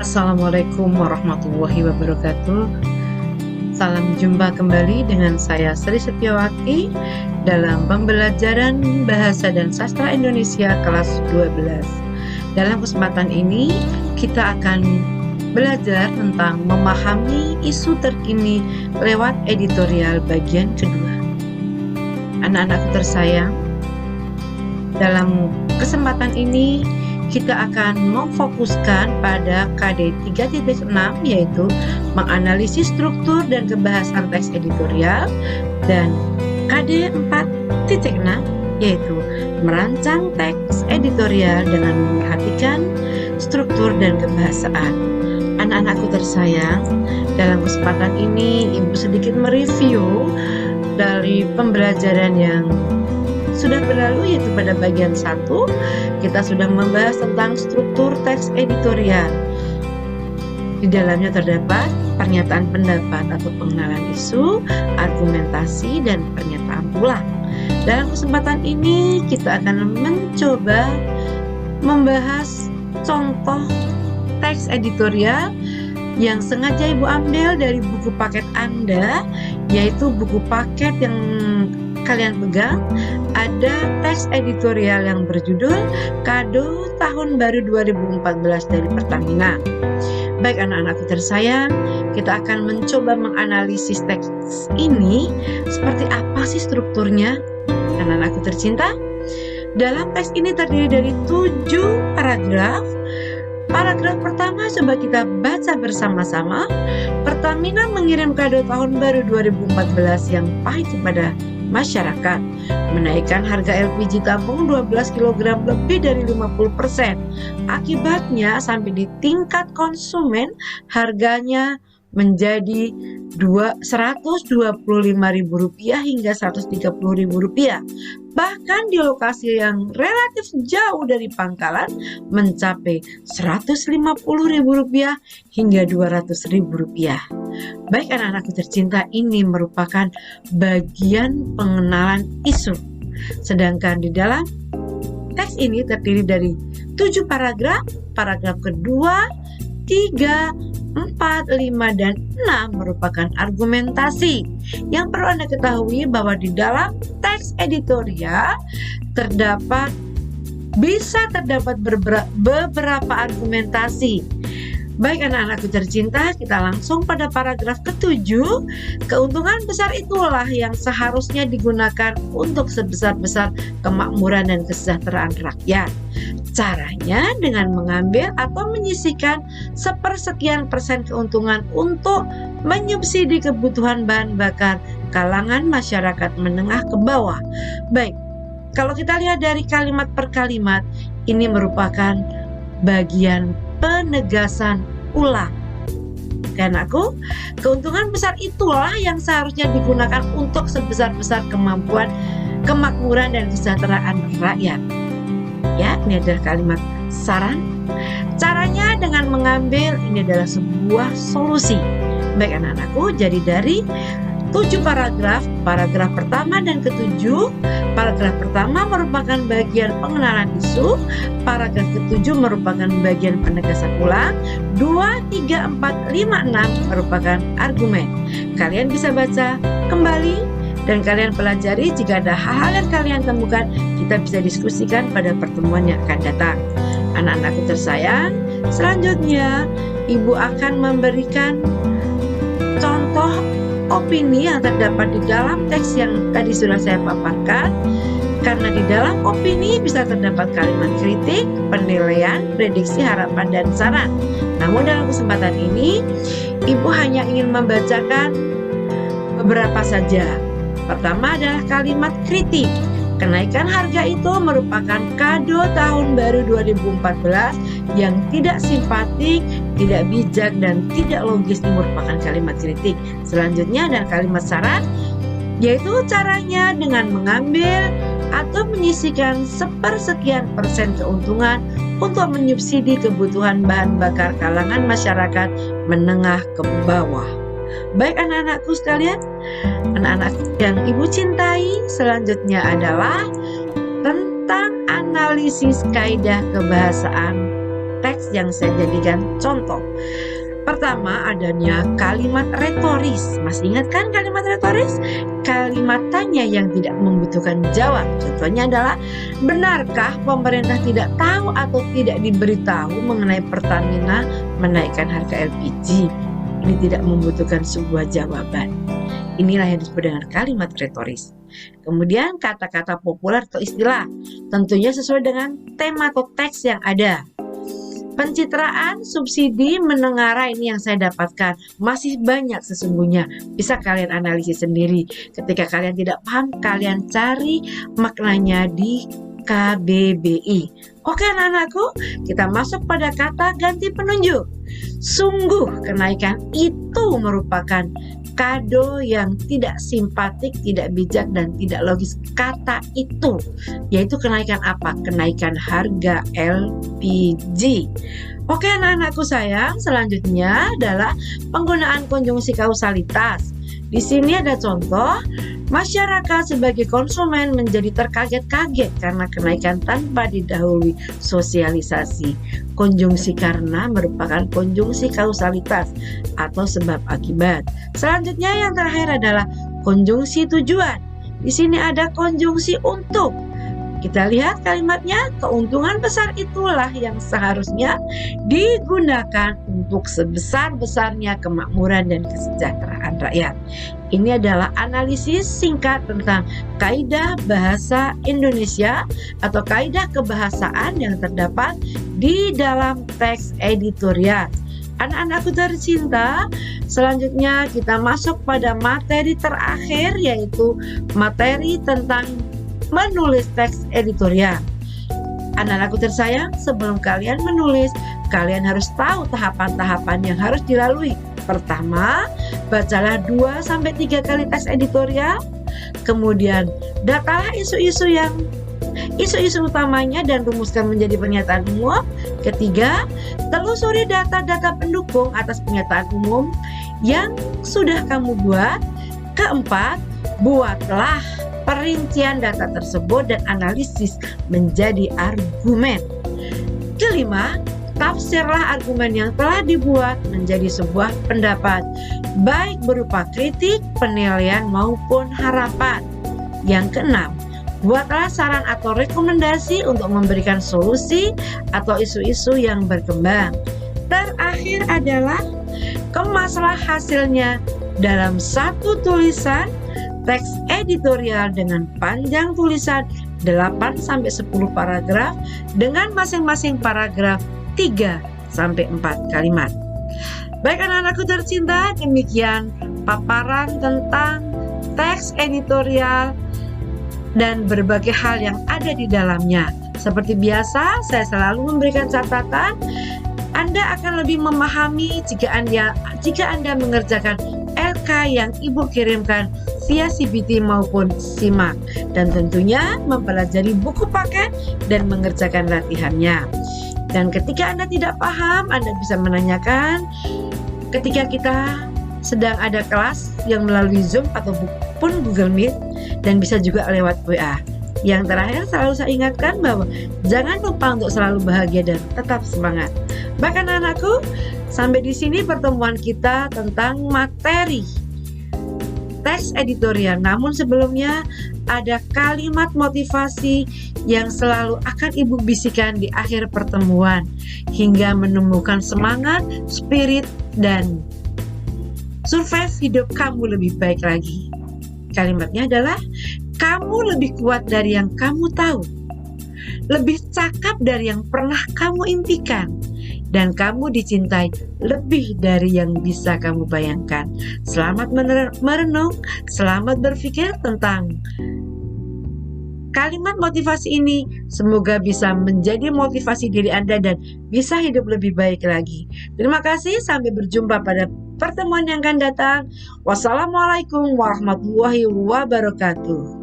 Assalamualaikum warahmatullahi wabarakatuh. Salam jumpa kembali dengan saya Sri Setiawati dalam pembelajaran Bahasa dan Sastra Indonesia kelas 12. Dalam kesempatan ini kita akan belajar tentang memahami isu terkini lewat editorial bagian kedua. Anak-anakku tersayang, dalam kesempatan ini kita akan memfokuskan pada KD 3.6, yaitu menganalisis struktur dan kebahasan teks editorial, dan KD 4.6, yaitu merancang teks editorial dengan memperhatikan struktur dan kebahasaan. Anak-anakku tersayang, dalam kesempatan ini Ibu sedikit mereview dari pembelajaran yang sudah berlalu, yaitu pada bagian 1 kita sudah membahas tentang struktur teks editorial. Di dalamnya terdapat pernyataan pendapat atau pengenalan isu, argumentasi, dan pernyataan pulang. Dalam kesempatan ini kita akan mencoba membahas contoh teks editorial yang sengaja Ibu ambil dari buku paket Anda, yaitu buku paket yang kalian pegang. Ada teks editorial yang berjudul Kado Tahun Baru 2014 dari Pertamina. Baik anak-anakku tersayang, kita akan mencoba menganalisis teks ini. Seperti apa sih strukturnya? Anak-anakku tercinta, dalam teks ini terdiri dari 7 paragraf. Paragraf pertama coba kita baca bersama-sama. Pertamina mengirim kado tahun baru 2014 yang pahit kepada masyarakat, menaikkan harga LPG tabung 12 kg lebih dari 50%. Akibatnya sampai di tingkat konsumen harganya menjadi Rp125.000 hingga Rp130.000. Bahkan di lokasi yang relatif jauh dari pangkalan mencapai Rp150.000 hingga Rp200.000. Baik anak-anakku tercinta, ini merupakan bagian pengenalan isu. Sedangkan di dalam teks ini terdiri dari 7 paragraf. Paragraf kedua, 3, 4, 5, dan 6 merupakan argumentasi. Yang perlu Anda ketahui bahwa di dalam teks editorial bisa terdapat beberapa argumentasi. Baik anak-anakku tercinta, kita langsung pada paragraf ke-7. Keuntungan besar itulah yang seharusnya digunakan untuk sebesar-besar kemakmuran dan kesejahteraan rakyat. Caranya dengan mengambil atau menyisihkan sepersekian persen keuntungan untuk menyubsidi kebutuhan bahan bakar kalangan masyarakat menengah ke bawah. Baik, kalau kita lihat dari kalimat per kalimat, ini merupakan bagian penegasan ulang. Karena keuntungan besar itulah yang seharusnya digunakan untuk sebesar-besar kemampuan, kemakmuran, dan kesejahteraan rakyat. Ya, ini adalah kalimat saran. Caranya dengan mengambil, ini adalah sebuah solusi. Baik anak-anakku, jadi dari 7 paragraf pertama dan ke-7. Paragraf pertama merupakan bagian pengenalan isu. Paragraf ke-7 merupakan bagian penegasan ulang. 2, 3, 4, 5, 6 merupakan argumen. Kalian bisa baca kembali dan kalian pelajari. Jika ada hal-hal yang kalian temukan, kita bisa diskusikan pada pertemuan yang akan datang. Anak-anakku tersayang, selanjutnya Ibu akan memberikan contoh opini yang terdapat di dalam teks yang tadi sudah saya paparkan. Karena di dalam opini bisa terdapat kalimat kritik, penilaian, prediksi, harapan, dan saran. Namun dalam kesempatan ini Ibu hanya ingin membacakan beberapa saja. Pertama adalah kalimat kritik. Kenaikan harga itu merupakan kado tahun baru 2014 yang tidak simpatik, tidak bijak, dan tidak logis. Ini merupakan kalimat kritik. Selanjutnya ada kalimat saran, yaitu caranya dengan mengambil atau menyisihkan sepersekian persen keuntungan untuk menyubsidi kebutuhan bahan bakar kalangan masyarakat menengah ke bawah. Baik anak-anakku sekalian, anak-anak yang Ibu cintai, selanjutnya adalah tentang analisis kaidah kebahasaan teks yang saya jadikan contoh. Pertama, adanya kalimat retoris. Masih ingat kan kalimat retoris? Kalimat tanya yang tidak membutuhkan jawab. Contohnya adalah, benarkah pemerintah tidak tahu atau tidak diberitahu mengenai Pertamina menaikkan harga LPG? Ini tidak membutuhkan sebuah jawaban. Inilah yang disebut dengan kalimat retoris. Kemudian kata-kata populer atau istilah, tentunya sesuai dengan tema atau teks yang ada. Pencitraan, subsidi, menengarai, ini yang saya dapatkan. Masih banyak sesungguhnya. Bisa kalian analisis sendiri. Ketika kalian tidak paham, kalian cari maknanya di KBBI. Oke anak-anakku, kita masuk pada kata ganti penunjuk. Sungguh kenaikan itu merupakan kado yang tidak simpatik, tidak bijak, dan tidak logis. Kata itu, yaitu kenaikan apa? Kenaikan harga LPG. Oke anak-anakku sayang, selanjutnya adalah penggunaan konjungsi kausalitas. Di sini ada contoh, masyarakat sebagai konsumen menjadi terkaget-kaget karena kenaikan tanpa didahului sosialisasi. Konjungsi karena merupakan konjungsi kausalitas atau sebab akibat. Selanjutnya yang terakhir adalah konjungsi tujuan. Di sini ada konjungsi untuk. Kita lihat kalimatnya, keuntungan besar itulah yang seharusnya digunakan untuk sebesar-besarnya kemakmuran dan kesejahteraan rakyat. Ini adalah analisis singkat tentang kaidah bahasa Indonesia atau kaidah kebahasaan yang terdapat di dalam teks editorial. Anak-anakku tercinta, selanjutnya kita masuk pada materi terakhir, yaitu materi tentang menulis teks editorial. Anak-anakku tersayang, sebelum kalian menulis, kalian harus tahu tahapan-tahapan yang harus dilalui. Pertama, bacalah 2-3 kali teks editorial. Kemudian, datalah isu-isu utamanya dan rumuskan menjadi pernyataan umum. Ketiga, telusuri data-data pendukung atas pernyataan umum yang sudah kamu buat. Keempat, buatlah perincian data tersebut dan analisis menjadi argumen. Kelima, tafsirlah argumen yang telah dibuat menjadi sebuah pendapat, baik berupa kritik, penilaian maupun harapan. Yang keenam, buatlah saran atau rekomendasi untuk memberikan solusi atau isu-isu yang berkembang. Terakhir adalah kemaslah hasilnya dalam satu tulisan teks editorial dengan panjang tulisan 8-10 paragraf dengan masing-masing paragraf 3-4 kalimat. Baik anak-anakku tercinta, demikian paparan tentang teks editorial dan berbagai hal yang ada di dalamnya. Seperti biasa, saya selalu memberikan catatan. Anda akan lebih memahami jika Anda mengerjakan LK yang Ibu kirimkan via CBT maupun SIMAK, dan tentunya mempelajari buku paket dan mengerjakan latihannya. Dan ketika Anda tidak paham, Anda bisa menanyakan ketika kita sedang ada kelas yang melalui Zoom ataupun Google Meet, dan bisa juga lewat WA. Yang terakhir, selalu saya ingatkan bahwa jangan lupa untuk selalu bahagia dan tetap semangat. Bahkan anak-anakku, sampai di sini pertemuan kita tentang materi teks editorial. Namun sebelumnya ada kalimat motivasi yang selalu akan Ibu bisikan di akhir pertemuan hingga menemukan semangat, spirit, dan survive hidup kamu lebih baik lagi. Kalimatnya adalah, kamu lebih kuat dari yang kamu tahu, lebih cakap dari yang pernah kamu impikan, dan kamu dicintai lebih dari yang bisa kamu bayangkan. Selamat merenung, selamat berpikir tentang kalimat motivasi ini. Semoga bisa menjadi motivasi diri Anda dan bisa hidup lebih baik lagi. Terima kasih, sampai berjumpa pada pertemuan yang akan datang. Wassalamualaikum warahmatullahi wabarakatuh.